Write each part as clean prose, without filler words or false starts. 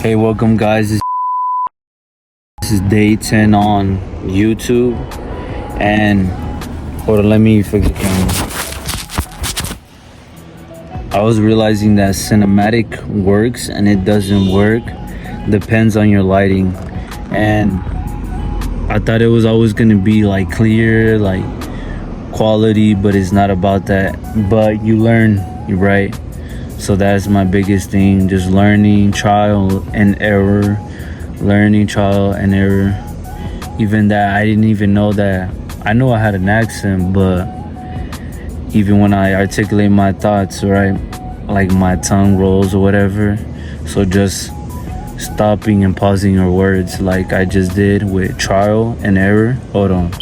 Hey, welcome guys. This is day 10 on YouTube. And hold on, let me fix the camera. I was realizing that cinematic works and it doesn't work. Depends on your lighting. And I thought it was always gonna be like clear, like quality, but it's not about that. But you learn, right? So that's my biggest thing, just learning, trial and error. Even that, I didn't even know that. I know I had an accent, but even when I articulate my thoughts, right, like my tongue rolls or whatever. So just stopping and pausing your words like I just did with trial and error. Hold on.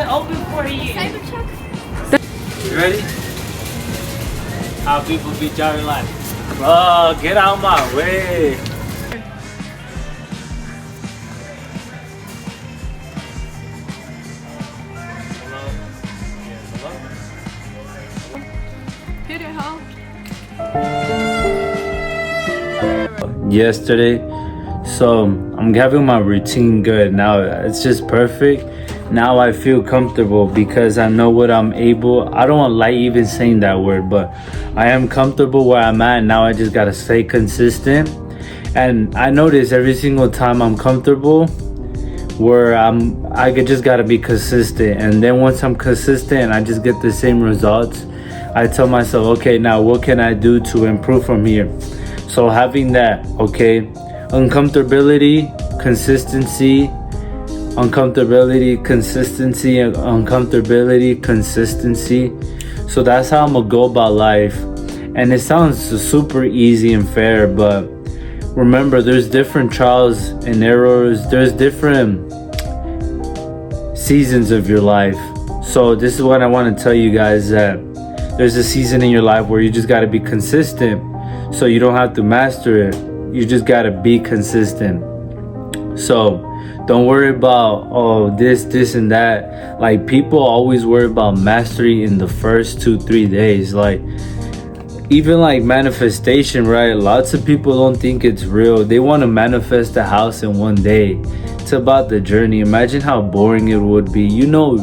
Open for you. You ready? How people be driving like, bro, get out my way. Hello? Yes, hello? Hit it, huh? Yesterday, so I'm having my routine good now. It's just perfect. Now I feel comfortable because I know what I'm able. I don't like even saying that word, but I am comfortable where I'm at. Now I just gotta stay consistent. And I notice every single time I'm comfortable where I just gotta be consistent. And then once I'm consistent, I just get the same results. I tell myself, okay, now what can I do to improve from here? So having that, okay, uncomfortability, consistency. So that's how I'm gonna go about life. And it sounds super easy and fair, but remember, there's different trials and errors. There's different seasons of your life. So this is what I want to tell you guys, that there's a season in your life where you just got to be consistent. So you don't have to master it. You just got to be consistent. So don't worry about this and that. Like, people always worry about mastery in the first 2-3 days. Like, even like manifestation, right? Lots of people don't think it's real. They want to manifest a house in one day. It's about the journey. Imagine how boring it would be. You know,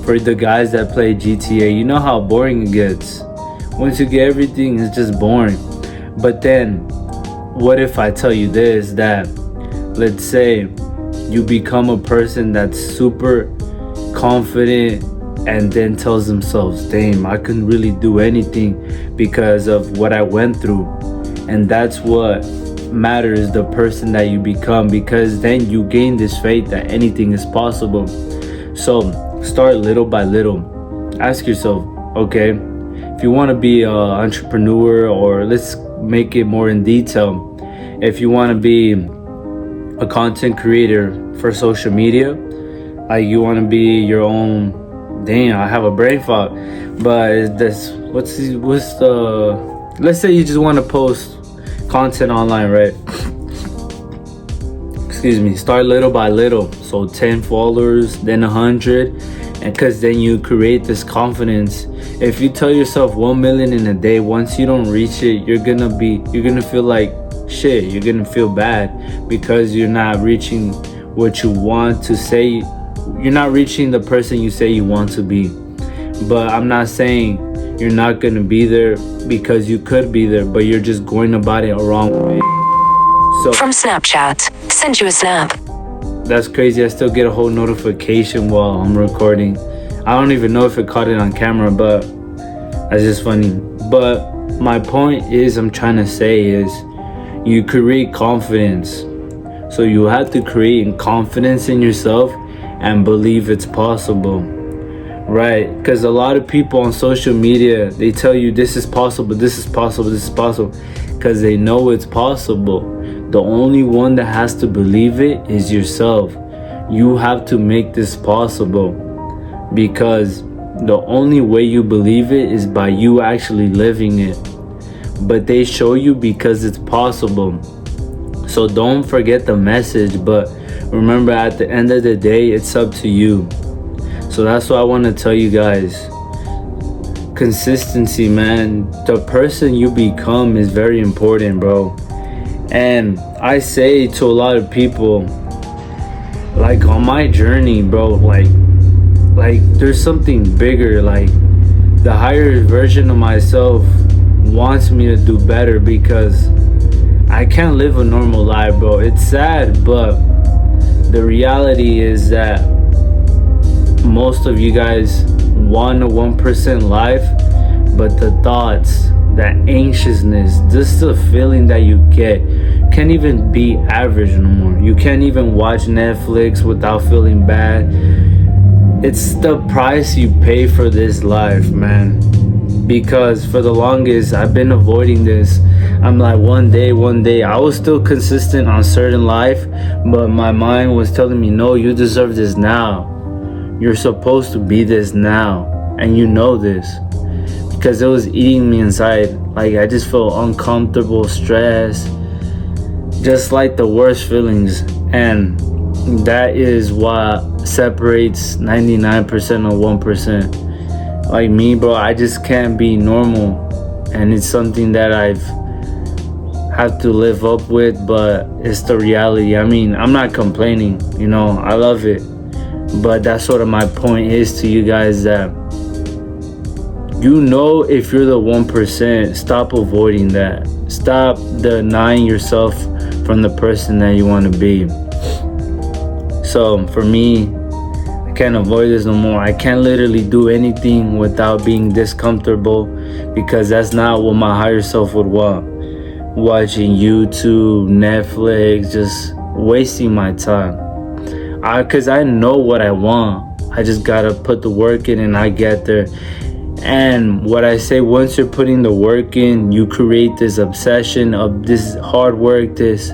for the guys that play GTA, you know how boring it gets. Once you get everything, it's just boring. But then, what if I tell you this, that let's say you become a person that's super confident and then tells themselves, damn, I couldn't really do anything because of what I went through. And that's what matters, the person that you become, because then you gain this faith that anything is possible. So start little by little. Ask yourself, okay, if you want to be an entrepreneur, or let's make it more in detail, if you want to be a content creator for social media, like you want to be your own, damn, I have a brain fog, but let's say you just want to post content online, right? Excuse me. Start little by little. So 10 followers, then 100, and because then you create this confidence. If you tell yourself 1 million in a day, once you don't reach it, you're gonna feel like shit. You're gonna feel bad because you're not reaching what you want to say. You're not reaching the person you say you want to be. But I'm not saying you're not gonna be there, because you could be there, but you're just going about it a wrong way. So from Snapchat, send you a snap. That's crazy. I still get a whole notification while I'm recording. I don't even know if it caught it on camera, but that's just funny. But my point is, I'm trying to say is, you create confidence. So you have to create confidence in yourself and believe it's possible, right? Because a lot of people on social media, they tell you this is possible, this is possible, this is possible, because they know it's possible. The only one that has to believe it is yourself. You have to make this possible, because the only way you believe it is by you actually living it. But they show you because it's possible. So don't forget the message, but remember, at the end of the day, it's up to you. So that's what I want to tell you guys. consistency, man. The person you become is very important, bro. And I say to a lot of people, like on my journey, bro, like there's something bigger. Like the higher version of myself wants me to do better, because I can't live a normal life, bro. It's sad, but the reality is that most of you guys want a 1% life, but the thoughts, that anxiousness, just the feeling that you get can't even be average no more. You can't even watch Netflix without feeling bad. It's the price you pay for this life, man. Because for the longest, I've been avoiding this. I'm like, one day. I was still consistent on certain life, but my mind was telling me, no, you deserve this now. You're supposed to be this now. And you know this. Because it was eating me inside. Like, I just felt uncomfortable, stressed, just like the worst feelings. And that is what separates 99% of 1%. Like me, bro, I just can't be normal. And it's something that I've have to live up with, but it's the reality. I mean, I'm not complaining, you know, I love it. But that's sort of my point is to you guys, that you know, if you're the 1%, stop avoiding that. Stop denying yourself from the person that you want to be. So for me, I can't avoid this no more. I can't literally do anything without being discomfortable, because that's not what my higher self would want. Watching YouTube, Netflix, just wasting my time. Cause I know what I want. I just gotta put the work in and I get there. And what I say, once you're putting the work in, you create this obsession of this hard work, this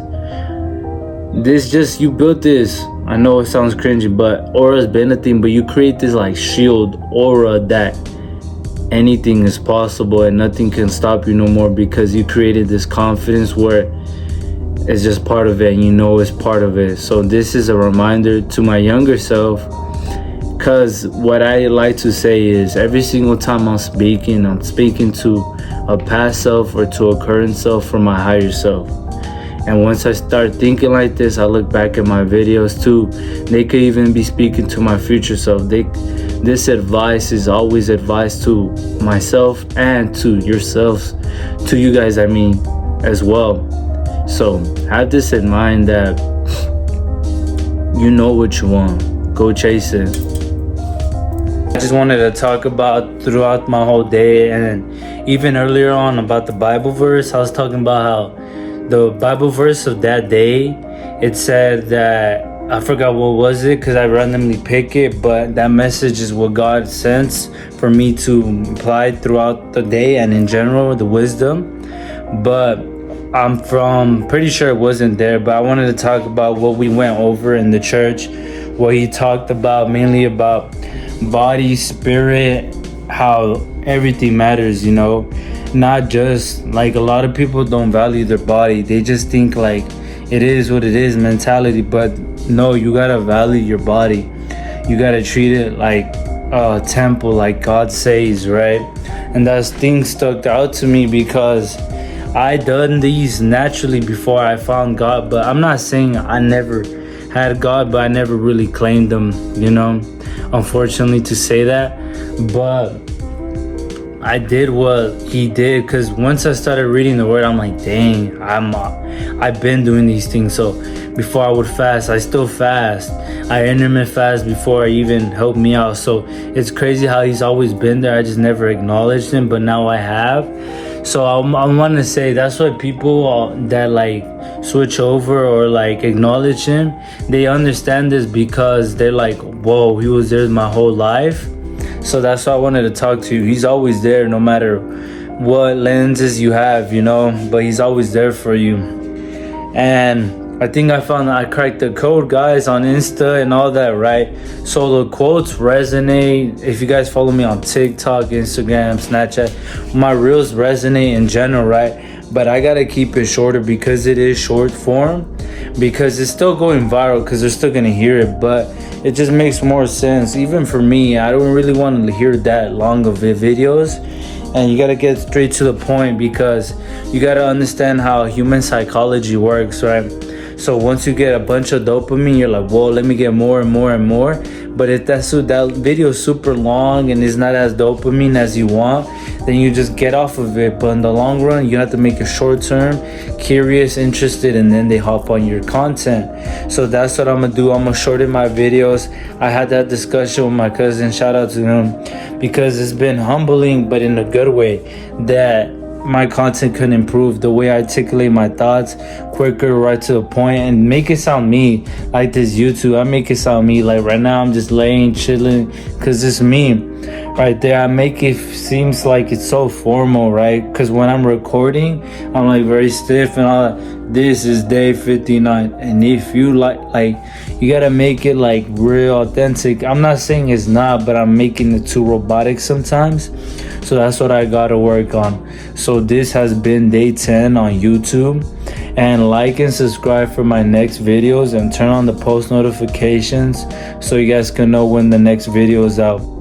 just, you built this. I know it sounds cringy, but aura's been a thing, but you create this like shield aura that anything is possible and nothing can stop you no more, because you created this confidence where it's just part of it and you know it's part of it. So this is a reminder to my younger self, because what I like to say is every single time I'm speaking to a past self or to a current self from my higher self. And once I start thinking like this, I look back at my videos too. They could even be speaking to my future self. This advice is always advice to myself and to yourselves, to you guys, I mean, as well. So have this in mind, that you know what you want. Go chase it. I just wanted to talk about throughout my whole day, and even earlier on about the Bible verse. I was talking about how the Bible verse of that day, it said that, I forgot what was it because I randomly pick it, but that message is what God sends for me to apply throughout the day and in general, the wisdom. But I'm pretty sure it wasn't there, but I wanted to talk about what we went over in the church, what he talked about, mainly about body, spirit, how everything matters, you know. Not just like a lot of people don't value their body. They just think like it is what it is mentality, but no, you gotta value your body. You gotta treat it like a temple, like God says, right? And that thing stuck out to me because I done these naturally before I found God. But I'm not saying I never had God, but I never really claimed him, you know, unfortunately to say that. But I did what he did, because once I started reading the word, I'm like, dang, I've been doing these things. So before I would fast, I still fast. I intermittent fast before I even helped me out. So it's crazy how he's always been there. I just never acknowledged him, but now I have. So I want to say that's why people that like switch over or like acknowledge him, they understand this, because they're like, whoa, he was there my whole life. So that's why I wanted to talk to you. He's always there no matter what lenses you have, you know, but he's always there for you. And I think I cracked the code, guys, on Insta and all that, right? So the quotes resonate. If you guys follow me on TikTok, Instagram, Snapchat, my reels resonate in general, right? But I gotta keep it shorter because it is short form, because it's still going viral, because they're still gonna hear it, but it just makes more sense. Even for me, I don't really want to hear that long of videos, and you gotta get straight to the point because you gotta understand how human psychology works, right? So once you get a bunch of dopamine, you're like, whoa, let me get more and more and more. But if that video is super long and is not as dopamine as you want, then you just get off of it. But in the long run, you have to make it short term, curious, interested, and then they hop on your content. So that's what I'm gonna do. I'm gonna shorten my videos. I had that discussion with my cousin, shout out to him, because it's been humbling, but in a good way, that my content could improve the way I articulate my thoughts quicker, right to the point, and make it sound me. Like this YouTube, I make it sound me. Like right now I'm just laying chilling because it's me right there. I make it seems like it's so formal, right? Because when I'm recording, I'm like very stiff and all that. This is day 59, and if you like you gotta make it like real authentic. I'm not saying it's not, but I'm making it too robotic sometimes. So that's what I gotta work on. So this has been day 10 on YouTube, and like and subscribe for my next videos and turn on the post notifications so you guys can know when the next video is out.